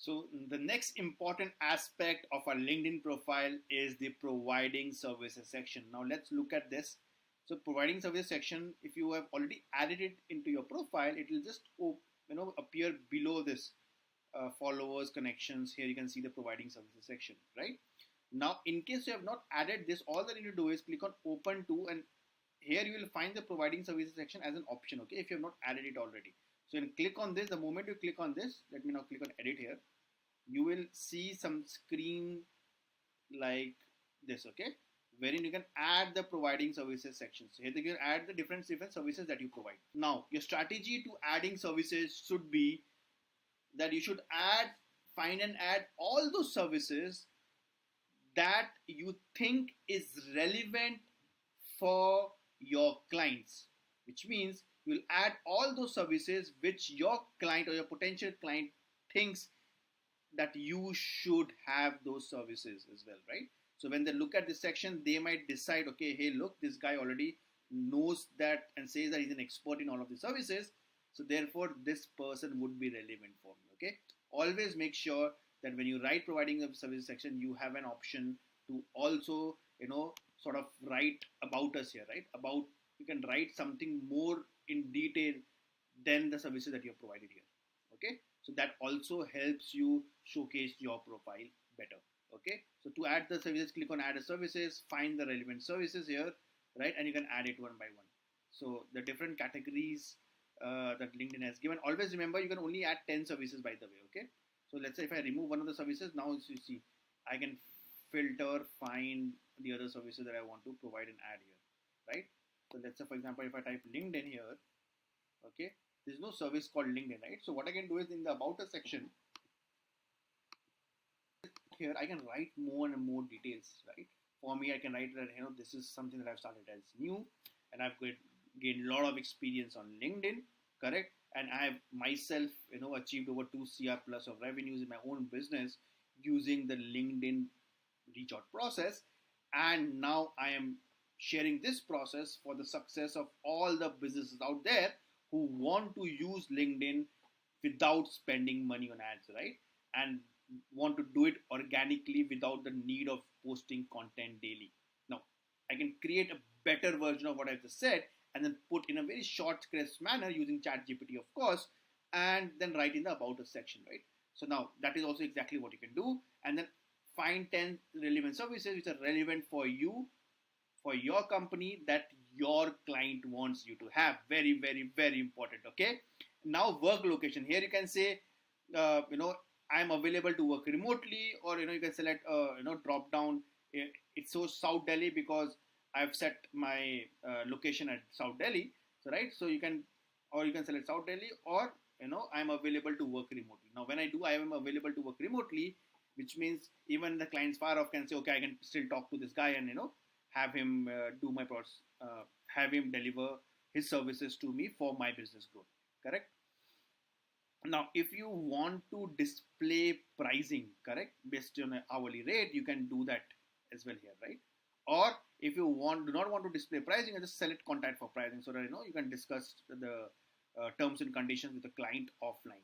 So the next important aspect of our LinkedIn profile is the providing services section. Now let's look at this. So providing service section, if you have already added it into your profile, it will just appear below this followers, connections. Here you can see the providing services section, right? Now in case you have not added this, all that you need to do is click on open to, and here you will find the providing services section as an option, okay, if you have not added it already. So you can click on this. The moment you click on this, let me now click on edit here, you will see some screen like this, okay, wherein you can add the providing services section. So here you can add the different services that you provide. Now your strategy to adding services should be that you should find and add all those services that you think is relevant for your clients, which means you will add all those services which your client or your potential client thinks that you should have those services as well, right? So when they look at this section, they might decide, okay, hey, look, this guy already knows that and says that he's an expert in all of the services, so therefore this person would be relevant for me, okay? Always make sure that when you write providing the services section, you have an option to also, sort of write about us here, right? About, you can write something more in detail than the services that you have provided here, okay? So that also helps you showcase your profile better, okay? So to add the services, click on add a services, find the relevant services here, right? And you can add it one by one. So the different categories that LinkedIn has given, always remember you can only add 10 services, by the way, okay? So let's say if I remove one of the services, now you see I can filter, find the other services that I want to provide and add here, right? So let's say, for example, if I type LinkedIn here, okay, there's no service called LinkedIn, right? So what I can do is in the about us section here, I can write more and more details, right? For me, I can write that, this is something that I've started as new and I've gained a lot of experience on LinkedIn, correct? And I have myself, achieved over 2 CR plus of revenues in my own business using the LinkedIn reach out process. And now I am sharing this process for the success of all the businesses out there who want to use LinkedIn without spending money on ads, right? And want to do it organically without the need of posting content daily. Now, I can create a better version of what I've just said and then put in a very short, crisp manner using ChatGPT, of course, and then write in the about us section, right? So now that is also exactly what you can do. And then find 10 relevant services which are relevant for you, for your company, that your client wants you to have. Very, very, very important, okay? Now work location. Here you can say, I'm available to work remotely, or, you can select, drop down. It shows South Delhi because I've set my location at South Delhi. So, right. So you can select South Delhi, or, I'm available to work remotely. Now, when I am available to work remotely, which means even the clients far off can say, okay, I can still talk to this guy and, have him do my process, have him deliver his services to me for my business growth. Correct. Now, if you want to display pricing, correct, based on an hourly rate, you can do that as well here, right? Or if you do not want to display pricing, you just select contact for pricing, so that you can discuss the terms and conditions with the client offline.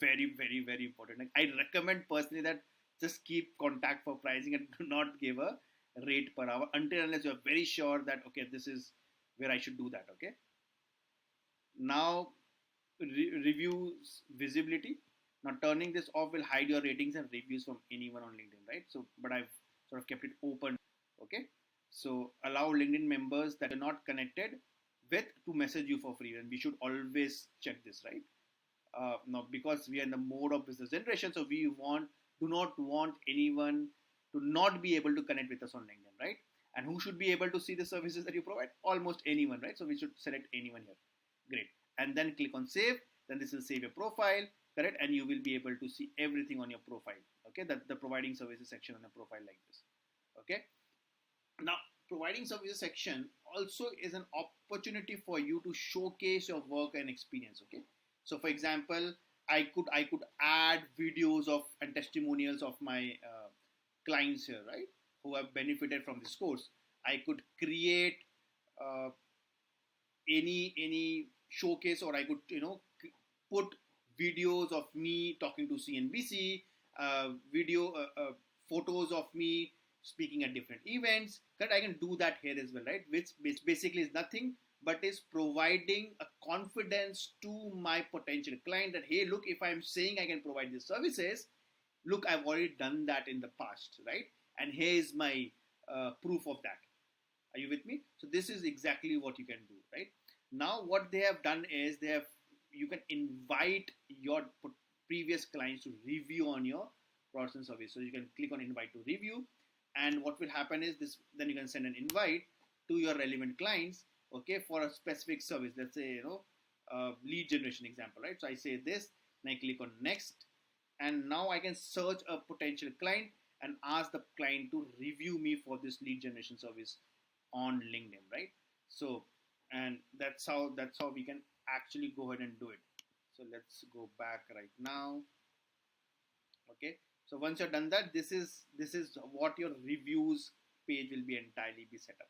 Very, very, very important. Like, I recommend personally that just keep contact for pricing and do not give a rate per hour until unless you are very sure that, okay, this is where I should do that. Okay. Now, reviews visibility. Now, turning this off will hide your ratings and reviews from anyone on LinkedIn, right? So, but I've sort of kept it open. Okay. So allow LinkedIn members that are not connected with to message you for free, and we should always check this, right? Now, because we are in the mode of business generation, so we do not want anyone to not be able to connect with us on LinkedIn, right? And who should be able to see the services that you provide? Almost anyone, right? So we should select anyone here. Great. And then click on save. Then this will save your profile, correct? And you will be able to see everything on your profile. Okay, the providing services section on a profile like this. Okay. Now, providing services section also is an opportunity for you to showcase your work and experience. Okay. So, for example, I could add videos of and testimonials of my clients here, right, who have benefited from this course. I could create any showcase, or I could put videos of me talking to CNBC, video photos of me speaking at different events, correct? I can do that here as well, right? Which basically is nothing but is providing a confidence to my potential client that, hey, look, if I'm saying I can provide these services, look, I've already done that in the past, right? And here is my proof of that. Are you with me? So this is exactly what you can do, right? Now what they have done is you can invite your previous clients to review on your products and service. So you can click on invite to review, and what will happen is this. Then you can send an invite to your relevant clients, okay, for a specific service. Let's say lead generation example, right? So I say this, and I click on next, and now I can search a potential client and ask the client to review me for this lead generation service on LinkedIn, right? So, and that's how we can actually go ahead and do it. So let's go back right now. Okay. So once you're done that, this is what your reviews page will be entirely be set up.